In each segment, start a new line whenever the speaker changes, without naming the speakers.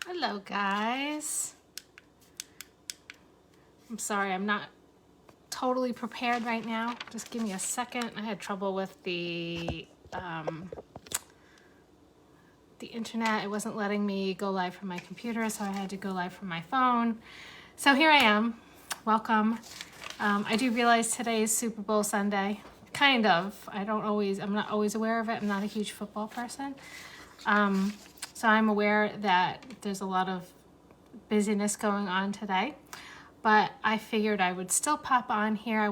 Hello guys. I'm sorry, I'm not totally prepared right now. Just give me a second. I had trouble with the internet. It wasn't letting me go live from my computer, so I had to go live from my phone. So here I am. Welcome. I do realize today is Super Bowl Sunday. Kind of. I'm not always aware of it. I'm not a huge football person. So I'm aware that there's a lot of busyness going on today. But I figured I would still pop on here.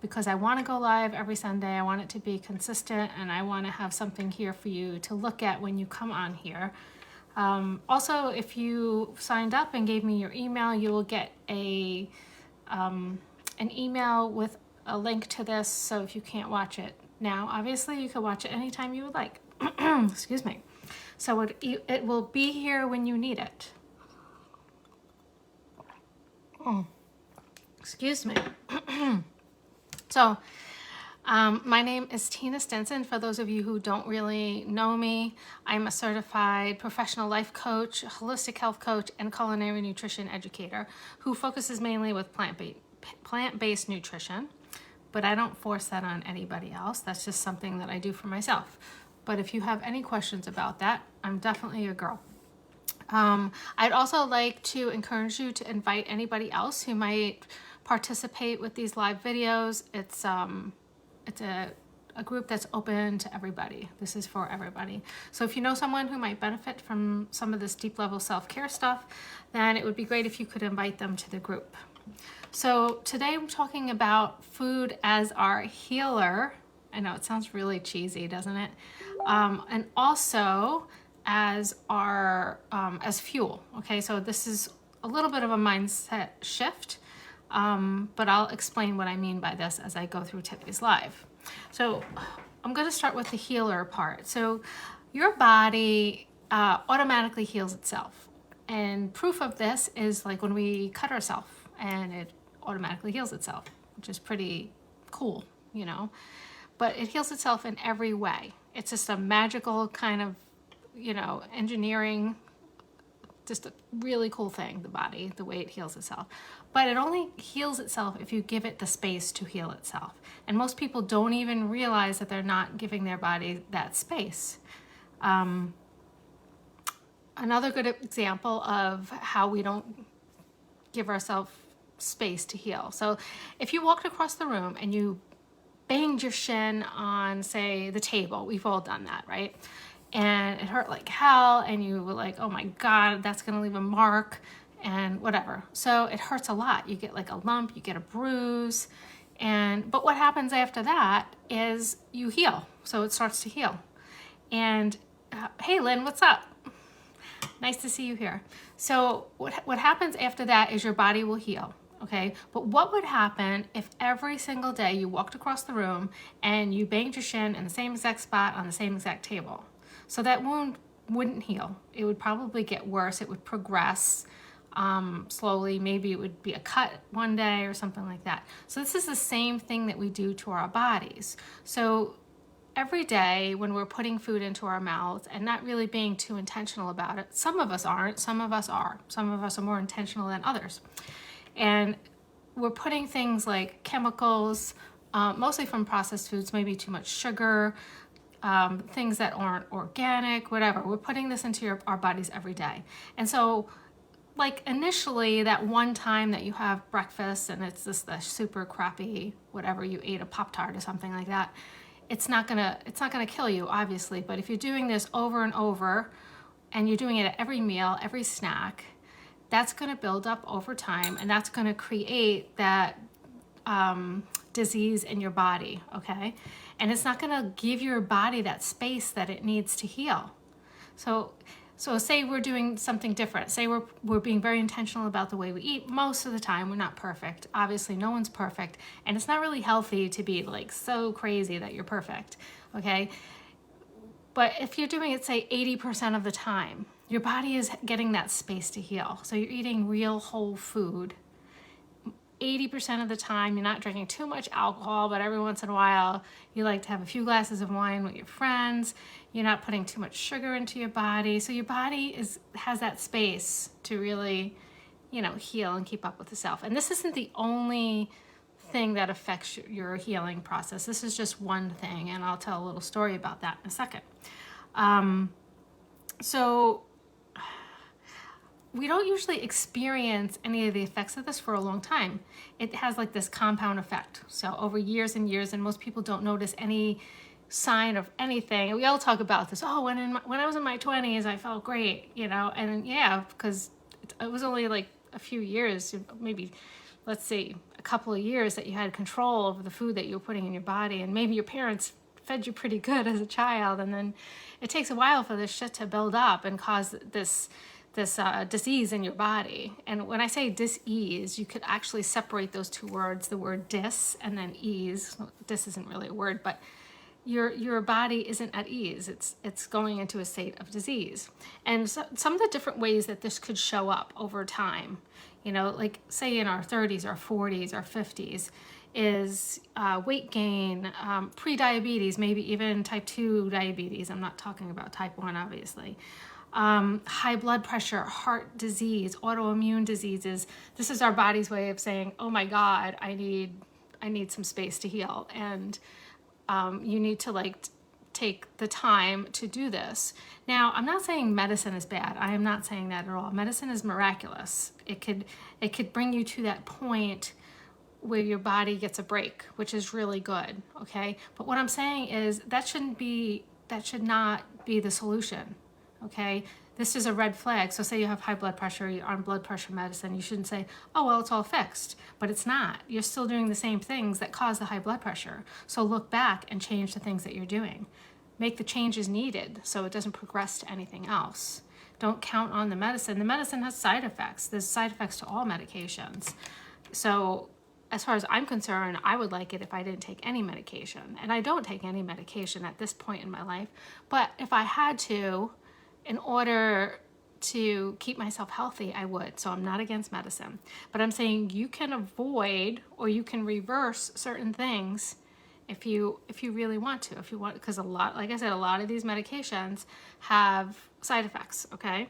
Because I want to go live every Sunday. I want it to be consistent, and I want to have something here for you to look at when you come on here. Also, if you signed up and gave me your email, you will get an email with a link to this. So if you can't watch it now, obviously you can watch it anytime you would like. Excuse me. So it will be here when you need it. Excuse me. So, my name is Tina Stinson. For those of you who don't really know me, I'm a certified professional life coach, holistic health coach, and culinary nutrition educator who focuses mainly with plant-based nutrition. But I don't force that on anybody else. That's just something that I do for myself. But if you have any questions about that, I'm definitely your girl. I'd also like to encourage you to invite anybody else who might participate with these live videos. It's a group that's open to everybody. This is for everybody. So if you know someone who might benefit from some of this deep level self-care stuff, then it would be great if you could invite them to the group. So today I'm talking about food as our healer. I know it sounds really cheesy, doesn't it? And also as our as fuel. Okay, so this is a little bit of a mindset shift, but I'll explain what I mean by this as I go through today's live. So I'm going to start with the healer part. So your body automatically heals itself, and proof of this is like when we cut ourselves, and it automatically heals itself, which is pretty cool, you know. But it heals itself in every way. It's just a magical kind of, engineering, just a really cool thing, the body, the way it heals itself. But it only heals itself if you give it the space to heal itself. And most people don't even realize that they're not giving their body that space. Another good example of how we don't give ourselves space to heal. So if you walked across the room and you banged your shin on, say, the table, we've all done that, right? And it hurt like hell, and you were like, oh my God, that's gonna leave a mark, and whatever. So it hurts a lot. You get like a lump, you get a bruise, but what happens after that is you heal. So it starts to heal. And hey Lynn, what's up? Nice to see you here. So what happens after that is your body will heal. Okay, but what would happen if every single day you walked across the room and you banged your shin in the same exact spot on the same exact table? So that wound wouldn't heal. It would probably get worse. It would progress slowly. Maybe it would be a cut one day or something like that. So this is the same thing that we do to our bodies. So every day when we're putting food into our mouths and not really being too intentional about it, some of us aren't, some of us are. Some of us are more intentional than others. And we're putting things like chemicals, mostly from processed foods, maybe too much sugar, things that aren't organic, whatever. We're putting this into our bodies every day. And so, like initially, that one time that you have breakfast and it's the super crappy whatever you ate, a Pop-Tart or something like that, it's not gonna kill you, obviously. But if you're doing this over and over, and you're doing it at every meal, every snack, that's going to build up over time, and that's going to create that disease in your body, okay? And it's not going to give your body that space that it needs to heal. So say we're doing something different. Say we're being very intentional about the way we eat. Most of the time, we're not perfect. Obviously, no one's perfect, and it's not really healthy to be like so crazy that you're perfect, okay? But if you're doing it, say 80% of the time, your body is getting that space to heal. So you're eating real whole food 80% of the time, you're not drinking too much alcohol, but every once in a while, you like to have a few glasses of wine with your friends. You're not putting too much sugar into your body. So your body has that space to really, heal and keep up with itself. And this isn't the only thing that affects your healing process. This is just one thing, and I'll tell a little story about that in a second. So we don't usually experience any of the effects of this for a long time. It has like this compound effect. So over years and years, and most people don't notice any sign of anything. We all talk about this. Oh, when I was in my 20s, I felt great, and yeah, because it was only like a few years, maybe, let's say, a couple of years that you had control over the food that you were putting in your body, and maybe your parents fed you pretty good as a child, and then it takes a while for this shit to build up and cause this disease in your body. And when I say dis-ease, you could actually separate those two words, the word dis and then ease. Dis isn't really a word, but your body isn't at ease. It's going into a state of disease. And so, some of the different ways that this could show up over time, like say in our 30s, our 40s, our 50s, is weight gain, pre-diabetes, maybe even type 2 diabetes. I'm not talking about type 1, obviously. High blood pressure, heart disease, autoimmune diseases. This is our body's way of saying, oh my God, I need some space to heal. And you need to take the time to do this. Now, I'm not saying medicine is bad. I am not saying that at all. Medicine is miraculous. It could bring you to that point where your body gets a break, which is really good, okay? But what I'm saying is that should not be the solution, okay? This is a red flag. So say you have high blood pressure, you're on blood pressure medicine, you shouldn't say, oh, well, it's all fixed. But it's not. You're still doing the same things that cause the high blood pressure. So look back and change the things that you're doing. Make the changes needed so it doesn't progress to anything else. Don't count on the medicine. The medicine has side effects. There's side effects to all medications. So as far as I'm concerned, I would like it if I didn't take any medication. And I don't take any medication at this point in my life. But if I had to, in order to keep myself healthy, I would. So I'm not against medicine. But I'm saying you can avoid or you can reverse certain things if you really want to. Because like I said, a lot of these medications have side effects, okay?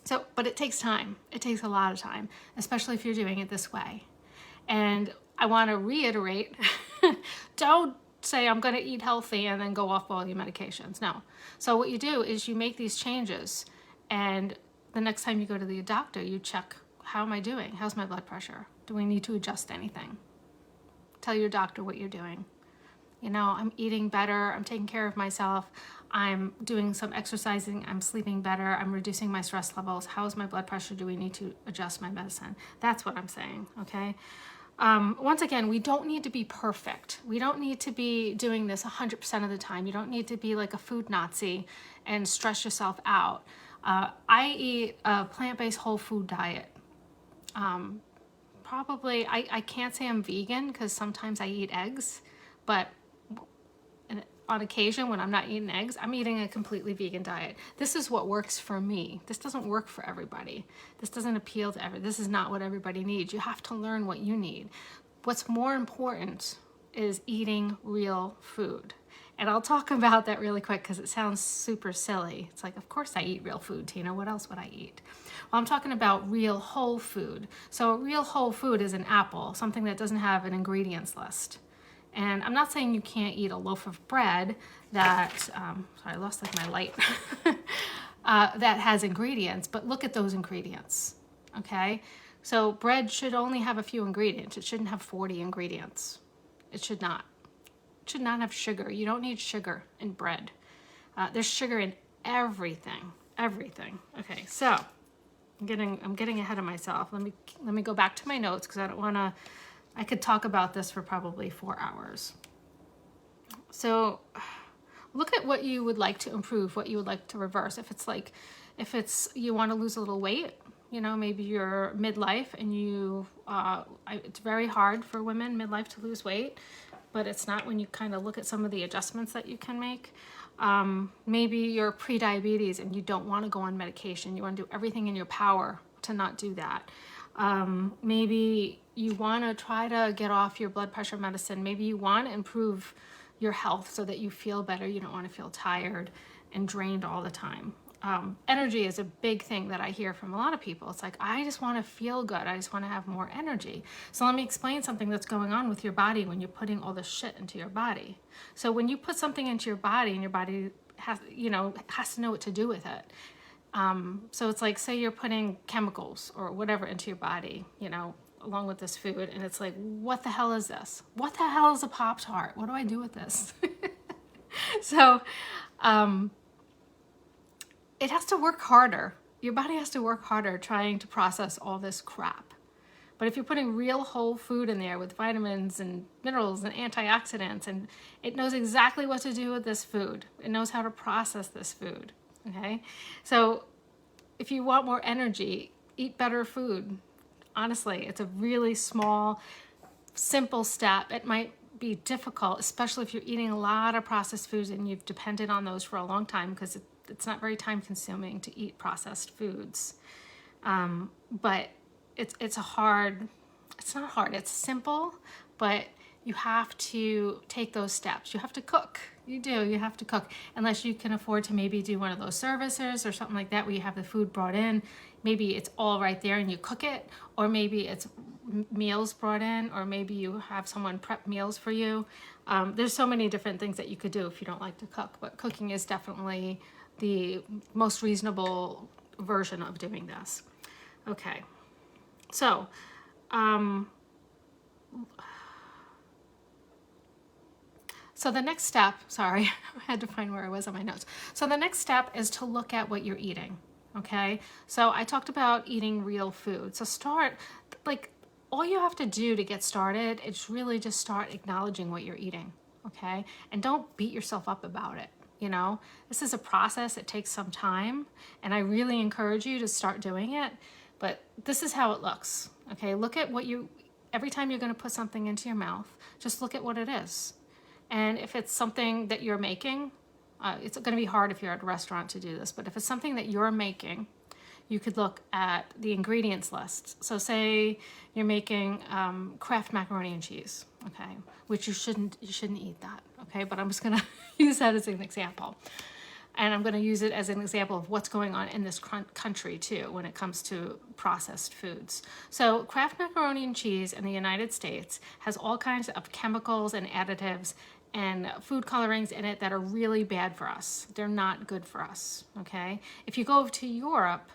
So, but it takes time. It takes a lot of time, especially if you're doing it this way. And I want to reiterate, don't say I'm going to eat healthy and then go off all your medications. No. So what you do is you make these changes, and the next time you go to the doctor, you check, how am I doing? How's my blood pressure? Do we need to adjust anything? Tell your doctor what you're doing. I'm eating better. I'm taking care of myself. I'm doing some exercising. I'm sleeping better. I'm reducing my stress levels. How's my blood pressure? Do we need to adjust my medicine? That's what I'm saying, okay? Once again, we don't need to be perfect. We don't need to be doing this 100% of the time. You don't need to be like a food Nazi and stress yourself out. I eat a plant-based whole food diet. Probably, I can't say I'm vegan because sometimes I eat eggs, but on occasion when I'm not eating eggs, I'm eating a completely vegan diet. This is what works for me. This doesn't work for everybody. This doesn't appeal to everybody. This is not what everybody needs. You have to learn what you need. What's more important is eating real food. And I'll talk about that really quick because it sounds super silly. It's like, of course I eat real food, Tina. What else would I eat? Well, I'm talking about real whole food. So real whole food is an apple, something that doesn't have an ingredients list. And I'm not saying you can't eat a loaf of bread that, sorry, I lost my light, that has ingredients, but look at those ingredients, okay? So bread should only have a few ingredients. It shouldn't have 40 ingredients. It should not. It should not have sugar. You don't need sugar in bread. There's sugar in everything, everything. Okay, so I'm getting ahead of myself. Let me go back to my notes because I don't want to. I could talk about this for probably 4 hours. So look at what you would like to improve, what you would like to reverse. If it's you want to lose a little weight, maybe you're midlife and it's very hard for women midlife to lose weight, but it's not when you kind of look at some of the adjustments that you can make. Maybe you're pre-diabetes and you don't want to go on medication. You want to do everything in your power to not do that. Maybe you want to try to get off your blood pressure medicine. Maybe you want to improve your health so that you feel better. You don't want to feel tired and drained all the time. Energy is a big thing that I hear from a lot of people. It's like, I just want to feel good. I just want to have more energy. So let me explain something that's going on with your body when you're putting all this shit into your body. So when you put something into your body and your body has to know what to do with it. So it's like, say you're putting chemicals or whatever into your body, along with this food. And it's like, what the hell is this? What the hell is a Pop-Tart? What do I do with this? So, it has to work harder. Your body has to work harder trying to process all this crap. But if you're putting real whole food in there with vitamins and minerals and antioxidants, and it knows exactly what to do with this food. It knows how to process this food, okay? So if you want more energy, eat better food. Honestly, it's a really small, simple step. It might be difficult, especially if you're eating a lot of processed foods and you've depended on those for a long time, because it's not very time consuming to eat processed foods. But it's not hard, it's simple, but you have to take those steps. You have to cook. You have to cook. Unless you can afford to maybe do one of those services or something like that where you have the food brought in. Maybe it's all right there and you cook it, or maybe it's meals brought in, or maybe you have someone prep meals for you. There's so many different things that you could do if you don't like to cook, but cooking is definitely the most reasonable version of doing this. Okay, so the next step, sorry, I had to find where I was on my notes. So the next step is to look at what you're eating, okay? So I talked about eating real food. So all you have to do to get started is really just start acknowledging what you're eating, okay? And don't beat yourself up about it. This is a process. It takes some time, and I really encourage you to start doing it. But this is how it looks. Okay, look at every time you're going to put something into your mouth, just look at what it is. And if it's something that you're making, it's going to be hard if you're at a restaurant to do this, but if it's something that you're making, you could look at the ingredients list. So say you're making Kraft macaroni and cheese, okay, which you shouldn't eat that, okay, but I'm just gonna use that as an example. And I'm gonna use it as an example of what's going on in this country too when it comes to processed foods. So Kraft macaroni and cheese in the United States has all kinds of chemicals and additives and food colorings in it that are really bad for us. They're not good for us, okay? If you go over to Europe,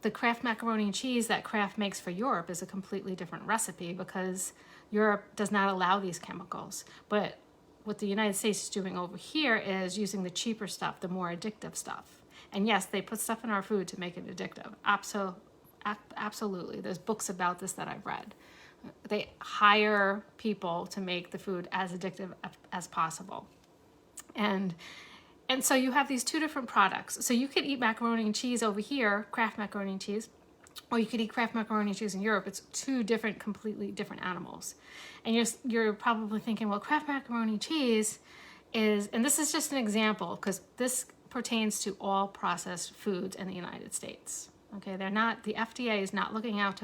the Kraft macaroni and cheese that Kraft makes for Europe is a completely different recipe because Europe does not allow these chemicals. But what the United States is doing over here is using the cheaper stuff, the more addictive stuff. And yes, they put stuff in our food to make it addictive. Absolutely. There's books about this that I've read. They hire people to make the food as addictive as possible. And so you have these two different products. So you could eat macaroni and cheese over here, Kraft macaroni and cheese, or you could eat Kraft macaroni and cheese in Europe. It's two completely different animals. And you're probably thinking, well, Kraft macaroni and cheese is, and this is just an example because this pertains to all processed foods in the United States. Okay, the FDA is not looking out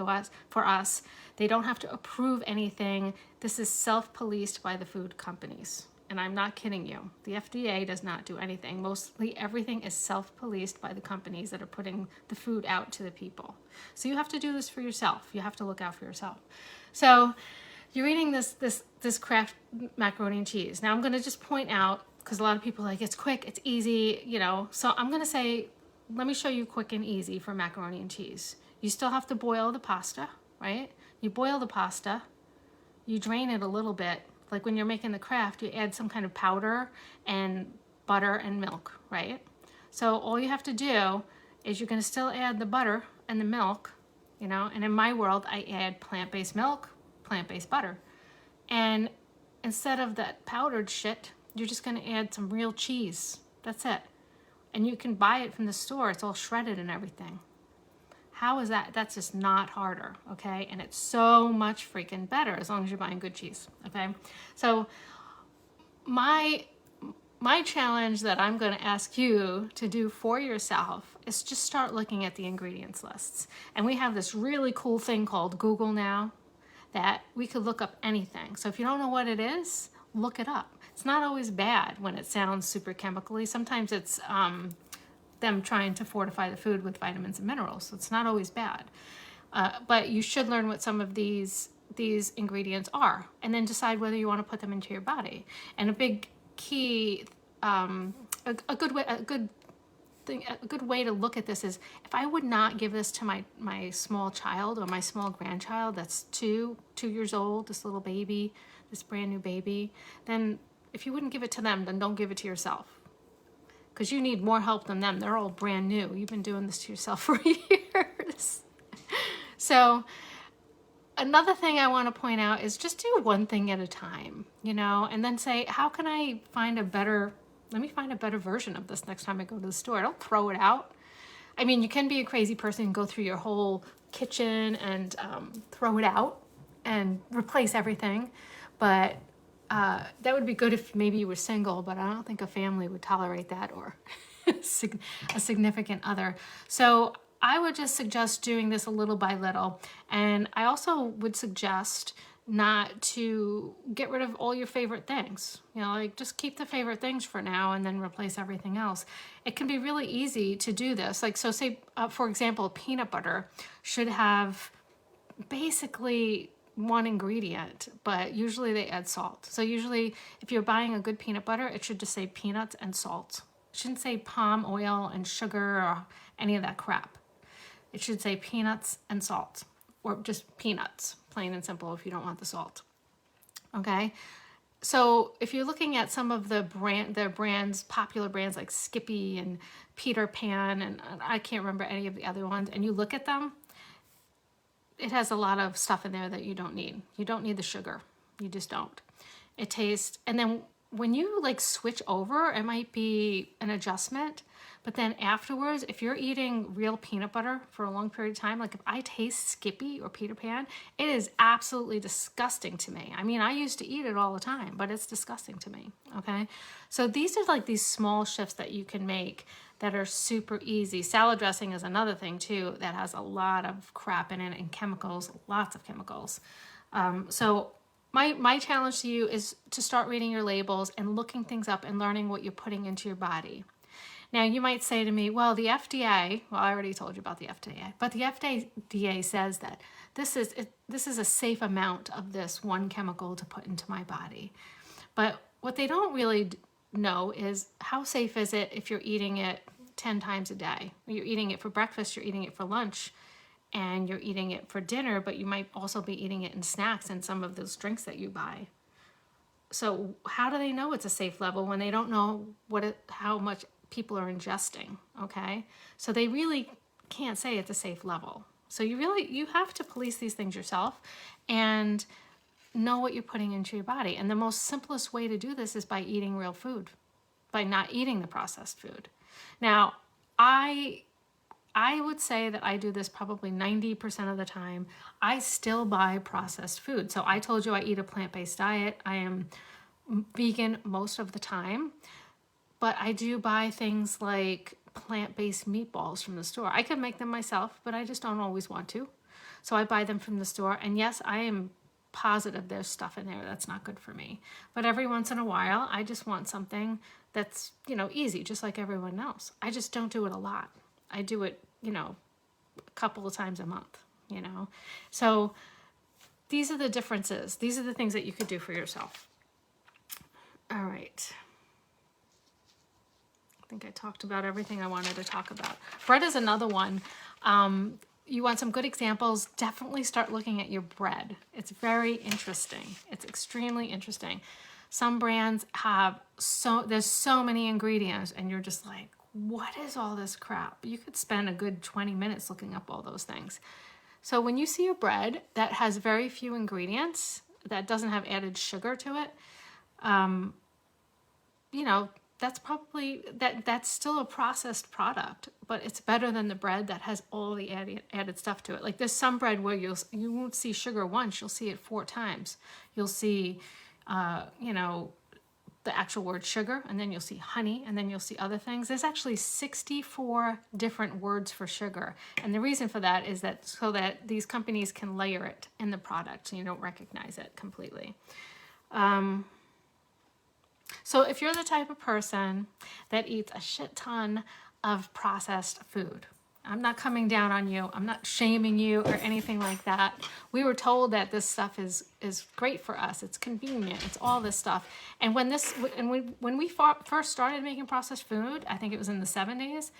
for us. They don't have to approve anything. This is self-policed by the food companies. And I'm not kidding you. The FDA does not do anything. Mostly everything is self-policed by the companies that are putting the food out to the people. So you have to do this for yourself. You have to look out for yourself. So you're eating this Kraft macaroni and cheese. Now I'm going to just point out, because a lot of people are like, it's quick, it's easy, So I'm going to say, let me show you quick and easy for macaroni and cheese. You still have to boil the pasta, right? You boil the pasta, you drain it a little bit. Like when you're making the Kraft, you add some kind of powder and butter and milk, right? So all you have to do is you're going to still add the butter and the milk, and in my world, I add plant-based milk, plant-based butter. And instead of that powdered shit, you're just going to add some real cheese. That's it. And you can buy it from the store. It's all shredded and everything. How is that? That's just not harder, okay? And it's so much freaking better as long as you're buying good cheese, okay? So my my challenge that I'm going to ask you to do for yourself is just start looking at the ingredients lists. And we have this really cool thing called Google now that we could look up anything. So if you don't know what it is, look it up. It's not always bad when it sounds super chemically. Sometimes it's them trying to fortify the food with vitamins and minerals. So it's not always bad. But you should learn what some of these ingredients are, and then decide whether you want to put them into your body. And a big key, a good way to look at this is, if I would not give this to my small child or my small grandchild that's 2 years old, this little baby, this brand new baby, then if you wouldn't give it to them, then don't give it to yourself, because you need more help than them. They're all brand new. You've been doing this to yourself for years. So another thing I want to point out is just do one thing at a time, and then say, how can I find let me find a better version of this next time I go to the store. Don't throw it out. I mean, you can be a crazy person and go through your whole kitchen and throw it out and replace everything. But that would be good if maybe you were single, but I don't think a family would tolerate that, or a significant other. So I would just suggest doing this a little by little. And I also would suggest not to get rid of all your favorite things. Like, just keep the favorite things for now and then replace everything else. It can be really easy to do this. Like, so say, for example, peanut butter should have basically one ingredient, but usually they add salt. So usually if you're buying a good peanut butter, it should just say peanuts and salt. It shouldn't say palm oil and sugar or any of that crap. It should say peanuts and salt, or just peanuts, plain and simple, if you don't want the salt. Okay? So if you're looking at some of the brands, popular brands like Skippy and Peter Pan, and I can't remember any of the other ones, and you look at them, it has a lot of stuff in there that you don't need. You don't need the sugar. You just don't. It tastes, and then when you switch over, it might be an adjustment, but then afterwards, if you're eating real peanut butter for a long period of time, like if I taste Skippy or Peter Pan, it is absolutely disgusting to me. I mean, I used to eat it all the time, but it's disgusting to me, okay? So these are these small shifts that you can make that are super easy. Salad dressing is another thing too that has a lot of crap in it and chemicals, lots of chemicals. So my challenge to you is to start reading your labels and looking things up and learning what you're putting into your body. Now, you might say to me, well, the FDA, well, I already told you about the FDA, but the FDA says that this is a safe amount of this one chemical to put into my body. But what they don't really know is, how safe is it if you're eating it 10 times a day? You're eating it for breakfast, you're eating it for lunch, and you're eating it for dinner, but you might also be eating it in snacks and some of those drinks that you buy. So how do they know it's a safe level when they don't know how much people are ingesting? Okay, so they really can't say it's a safe level. So you have to police these things yourself and know what you're putting into your body. And the most simplest way to do this is by eating real food, by not eating the processed food. Now, I would say that I do this probably 90% of the time. I still buy processed food. So I told you I eat a plant-based diet. I am vegan most of the time, but I do buy things like plant-based meatballs from the store. I could make them myself, but I just don't always want to. So I buy them from the store. And yes, I am positive there's stuff in there that's not good for me. But every once in a while, I just want something that's, easy, just like everyone else. I just don't do it a lot. I do it, a couple of times a month, So these are the differences. These are the things that you could do for yourself. All right. I think I talked about everything I wanted to talk about. Bread is another one. You want some good examples, definitely start looking at your bread. It's very interesting. It's extremely interesting. Some brands have there's so many ingredients and you're just like, what is all this crap? You could spend a good 20 minutes looking up all those things. So when you see a bread that has very few ingredients, that doesn't have added sugar to it, that's probably, that's still a processed product, but it's better than the bread that has all the added stuff to it. Like there's some bread where you won't see sugar once, you'll see it 4 times. You'll see, the actual word sugar, and then you'll see honey, and then you'll see other things. There's actually 64 different words for sugar. And the reason for that is that so that these companies can layer it in the product so you don't recognize it completely. So if you're the type of person that eats a shit ton of processed food, I'm not coming down on you. I'm not shaming you or anything like that. We were told that this stuff is great for us. It's convenient. It's all this stuff. And when we first started making processed food, I think it was in the 70s,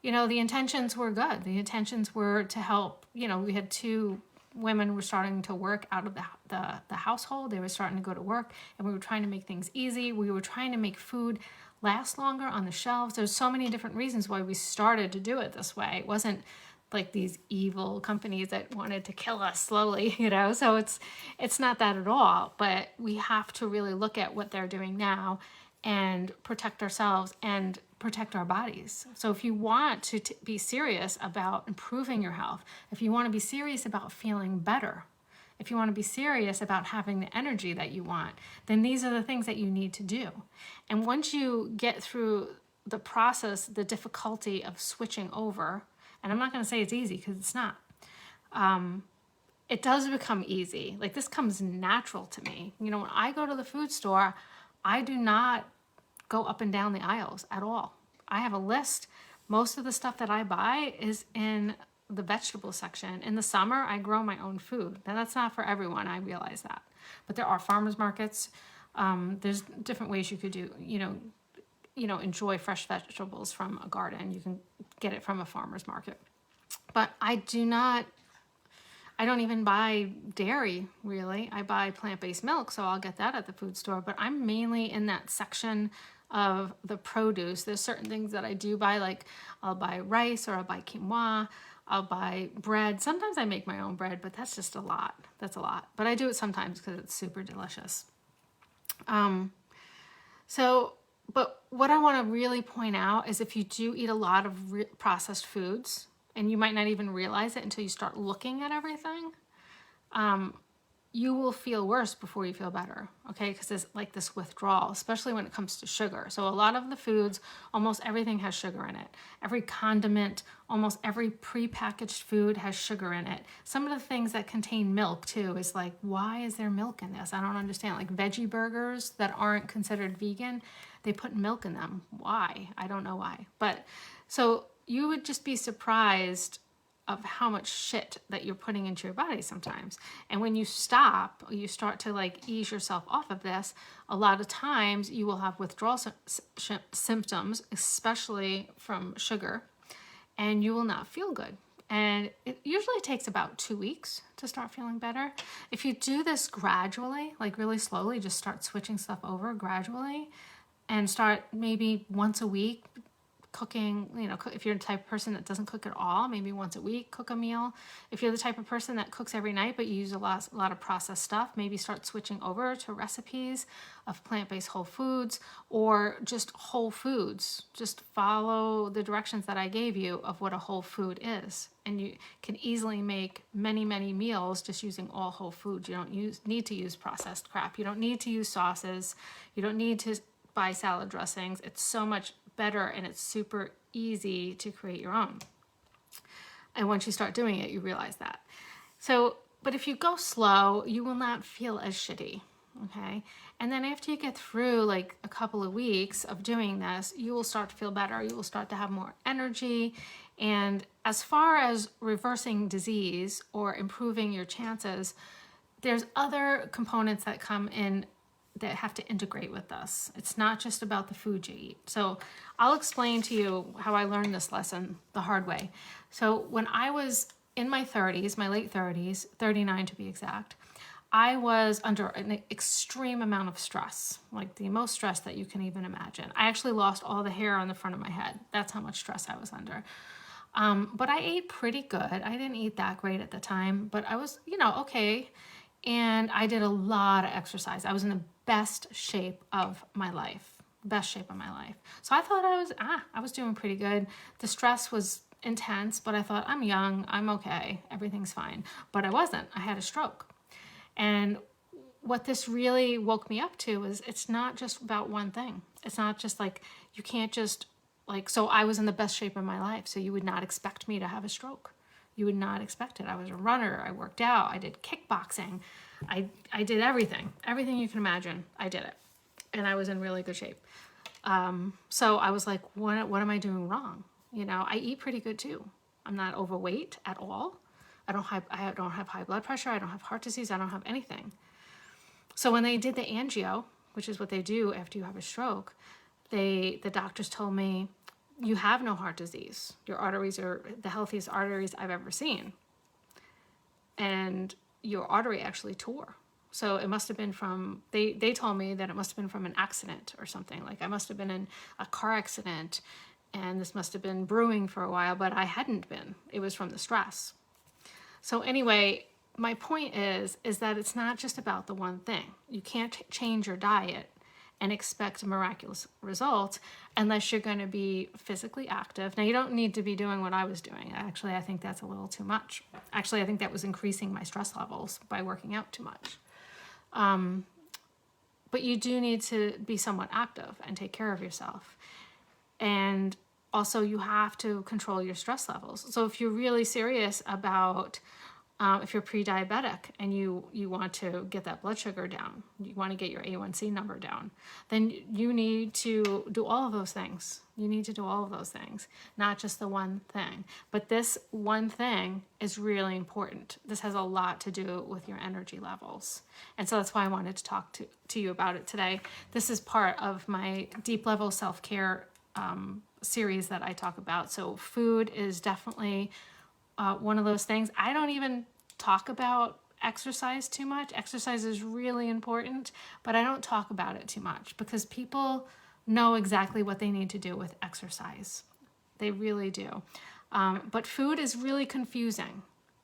the intentions were good. The intentions were to help. We had two women who were starting to work out of the household. They were starting to go to work, and we were trying to make things easy. We were trying to make food last longer on the shelves. There's so many different reasons why we started to do it this way. It wasn't like these evil companies that wanted to kill us slowly, so it's not that at all. But we have to really look at what they're doing now and protect ourselves and protect our bodies. So if you want to be serious about improving your health, if you want to be serious about feeling better, if you want to be serious about having the energy that you want, then these are the things that you need to do. And once you get through the process, the difficulty of switching over, and I'm not going to say it's easy because it's not, it does become easy. Like, this comes natural to me. When I go to the food store, I do not go up and down the aisles at all. I have a list. Most of the stuff that I buy is in the vegetable section. In the summer, I grow my own food. Now, that's not for everyone, I realize that. But there are farmers markets. There's different ways you could do, enjoy fresh vegetables from a garden. You can get it from a farmer's market. But I don't even buy dairy, really. I buy plant-based milk, so I'll get that at the food store. But I'm mainly in that section of the produce. There's certain things that I do buy, like I'll buy rice or I'll buy quinoa. I'll buy bread. Sometimes I make my own bread, but that's just a lot. That's a lot. But I do it sometimes because it's super delicious. But what I want to really point out is if you do eat a lot of processed foods, and you might not even realize it until you start looking at everything, you will feel worse before you feel better, okay? Because there's like this withdrawal, especially when it comes to sugar. So a lot of the foods, almost everything has sugar in it. Every condiment, almost every prepackaged food has sugar in it. Some of the things that contain milk too is like, why is there milk in this? I don't understand. Like veggie burgers that aren't considered vegan, they put milk in them. Why? I don't know why. But so you would just be surprised of how much shit that you're putting into your body sometimes. And when you stop, you start to like ease yourself off of this, a lot of times you will have withdrawal symptoms, especially from sugar, and you will not feel good. And it usually takes about 2 weeks to start feeling better. If you do this gradually, like really slowly, just start switching stuff over gradually and start maybe once a week, cooking, if you're the type of person that doesn't cook at all, maybe once a week, cook a meal. If you're the type of person that cooks every night, but you use a lot of processed stuff, maybe start switching over to recipes of plant-based whole foods or just whole foods. Just follow the directions that I gave you of what a whole food is. And you can easily make many, many meals just using all whole foods. You don't need to use processed crap. You don't need to use sauces. You don't need to buy salad dressings. It's so much better and it's super easy to create your own. And once you start doing it, you realize that. So, but if you go slow, you will not feel as shitty, okay? And then after you get through like a couple of weeks of doing this, you will start to feel better. You will start to have more energy. And as far as reversing disease or improving your chances, there's other components that come in that have to integrate with us. It's not just about the food you eat. So I'll explain to you how I learned this lesson the hard way. So when I was in my 30s, my late 30s, 39 to be exact, I was under an extreme amount of stress, like the most stress that you can even imagine. I actually lost all the hair on the front of my head. That's how much stress I was under. But I ate pretty good. I didn't eat that great at the time, but I was, okay. And I did a lot of exercise. I was in the best shape of my life. So I thought I was doing pretty good. The stress was intense, but I thought, I'm young, I'm okay, everything's fine. But I wasn't. I had a stroke. And what this really woke me up to is it's not just about one thing. It's not just like, you can't just like, so I was in the best shape of my life. So you would not expect me to have a stroke. You would not expect it. I was a runner. I worked out. I did kickboxing. I did everything. Everything you can imagine. I did it. And I was in really good shape. So I was like, what am I doing wrong? You know, I eat pretty good too. I'm not overweight at all. I don't have high blood pressure. I don't have heart disease. I don't have anything. So when they did the angio, which is what they do after you have a stroke, the doctors told me, you have no heart disease. Your arteries are the healthiest arteries I've ever seen. And your artery actually tore. So it must have been from, they told me that it must have been from an accident or something. Like I must have been in a car accident and this must have been brewing for a while, but I hadn't been. It was from the stress. So anyway, my point is that it's not just about the one thing. You can't change your diet and expect a miraculous result unless you're going to be physically active. Now, you don't need to be doing what I was doing. Actually, I think that's a little too much. Actually, I think that was increasing my stress levels by working out too much. But you do need to be somewhat active and take care of yourself. And also, you have to control your stress levels. So if you're really serious about if you're pre-diabetic and you want to get that blood sugar down, you want to get your A1C number down, then you need to do all of those things. You need to do all of those things, not just the one thing. But this one thing is really important. This has a lot to do with your energy levels. And so that's why I wanted to talk to you about it today. This is part of my deep level self-care series that I talk about. So food is definitely one of those things. I don't even talk about exercise too much. Exercise is really important, but I don't talk about it too much because people know exactly what they need to do with exercise. They really do. But food is really confusing.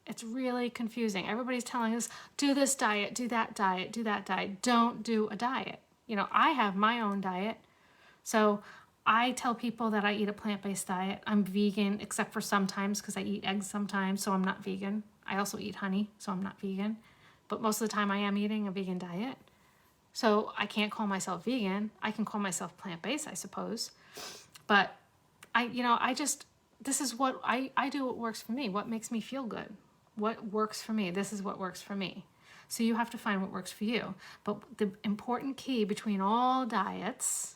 It's really confusing. Everybody's telling us, do this diet, do that diet, do that diet. Don't do a diet. You know, I have my own diet. So I tell people that I eat a plant-based diet. I'm vegan, except for sometimes because I eat eggs sometimes, so I'm not vegan. I also eat honey, so I'm not vegan. But most of the time I am eating a vegan diet. So I can't call myself vegan. I can call myself plant-based, I suppose. But this is what I do what works for me, what makes me feel good, what works for me. This is what works for me. So you have to find what works for you. But the important key between all diets,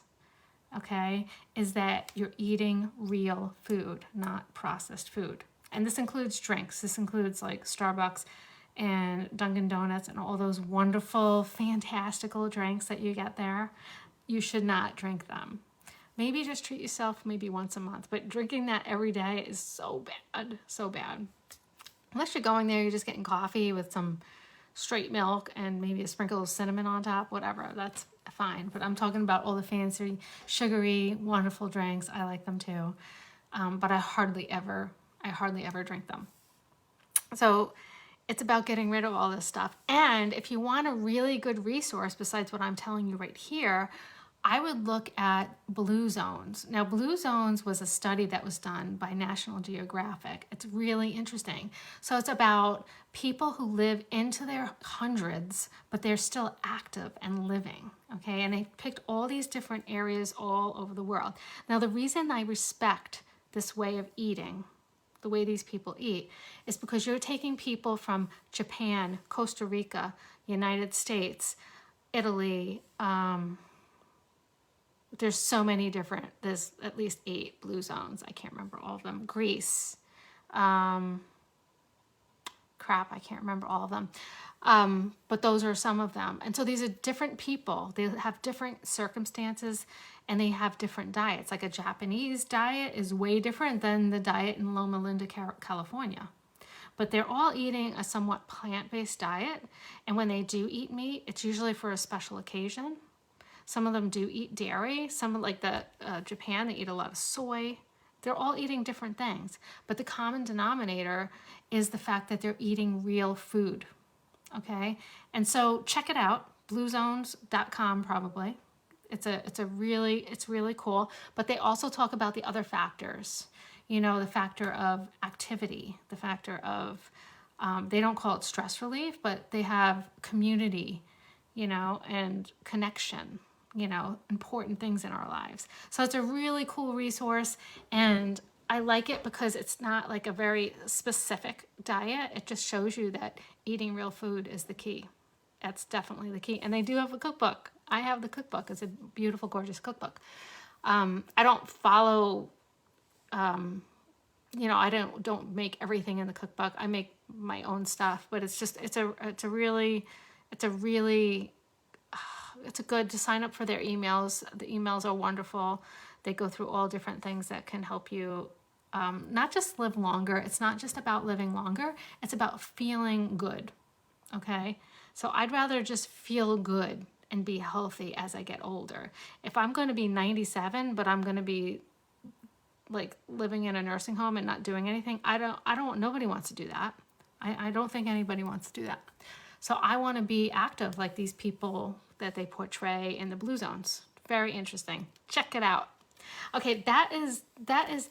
okay, is that you're eating real food, not processed food. And this includes drinks. This includes like Starbucks and Dunkin' Donuts and all those wonderful, fantastical drinks that you get there. You should not drink them. Maybe just treat yourself maybe once a month, but drinking that every day is so bad, so bad. Unless you're going there, you're just getting coffee with some straight milk and maybe a sprinkle of cinnamon on top, whatever, that's fine. But I'm talking about all the fancy, sugary, wonderful drinks. I like them too. But I hardly ever drink them. So it's about getting rid of all this stuff. And if you want a really good resource besides what I'm telling you right here, I would look at Blue Zones. Now, Blue Zones was a study that was done by National Geographic. It's really interesting. So it's about people who live into their hundreds, but they're still active and living, okay? And they picked all these different areas all over the world. Now, the reason I respect this way of eating, the way these people eat, is because you're taking people from Japan, Costa Rica, United States, Italy, there's so many different, there's at least 8 Blue Zones. I can't remember all of them. Greece. Crap, I can't remember all of them. But those are some of them. And so these are different people. They have different circumstances and they have different diets. Like a Japanese diet is way different than the diet in Loma Linda, California. But they're all eating a somewhat plant-based diet. And when they do eat meat, it's usually for a special occasion. Some of them do eat dairy. Some, like Japan, they eat a lot of soy. They're all eating different things. But the common denominator is the fact that they're eating real food, okay? And so check it out, bluezones.com probably. It's really cool. But they also talk about the other factors. You know, the factor of activity, the factor of, they don't call it stress relief, but they have community, and connection, important things in our lives. So it's a really cool resource, and I like it because it's not like a very specific diet. It just shows you that eating real food is the key. That's definitely the key. And they do have a cookbook. I have the cookbook. It's a beautiful, gorgeous cookbook. I don't follow, I don't make everything in the cookbook. I make my own stuff, but it's good to sign up for their emails. The emails are wonderful. They go through all different things that can help you not just live longer. It's not just about living longer. It's about feeling good. Okay? So I'd rather just feel good and be healthy as I get older. If I'm going to be 97, but I'm going to be like living in a nursing home and not doing anything, nobody wants to do that. I don't think anybody wants to do that. So I want to be active like these people that they portray in the Blue Zones. Very interesting. Check it out. Okay, that is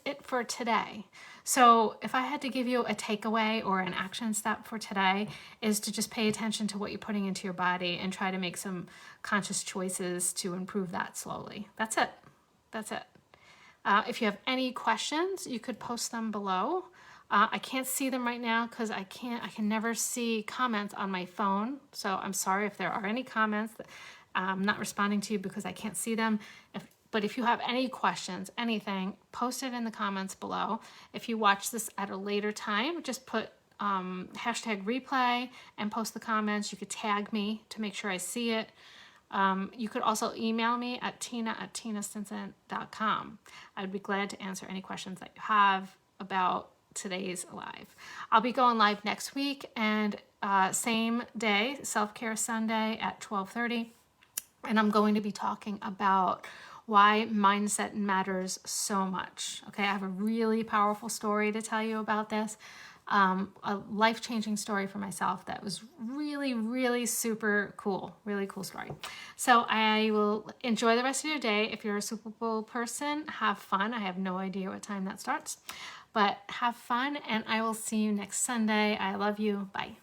it for today. So if I had to give you a takeaway or an action step for today, is to just pay attention to what you're putting into your body and try to make some conscious choices to improve that slowly. That's it. If you have any questions, you could post them below. I can't see them right now because I can never see comments on my phone. So I'm sorry if there are any comments that I'm not responding to because I can't see them. But if you have any questions, anything, post it in the comments below. If you watch this at a later time, just put hashtag replay and post the comments. You could tag me to make sure I see it. You could also email me at tina@tinastinson.com. I'd be glad to answer any questions that you have about today's live. I'll be going live next week, and same day, Self-Care Sunday at 12:30. And I'm going to be talking about why mindset matters so much. Okay, I have a really powerful story to tell you about this. A life-changing story for myself that was really, really super cool. Really cool story. So I will enjoy the rest of your day. If you're a Super Bowl person, have fun. I have no idea what time that starts, but have fun, and I will see you next Sunday. I love you. Bye.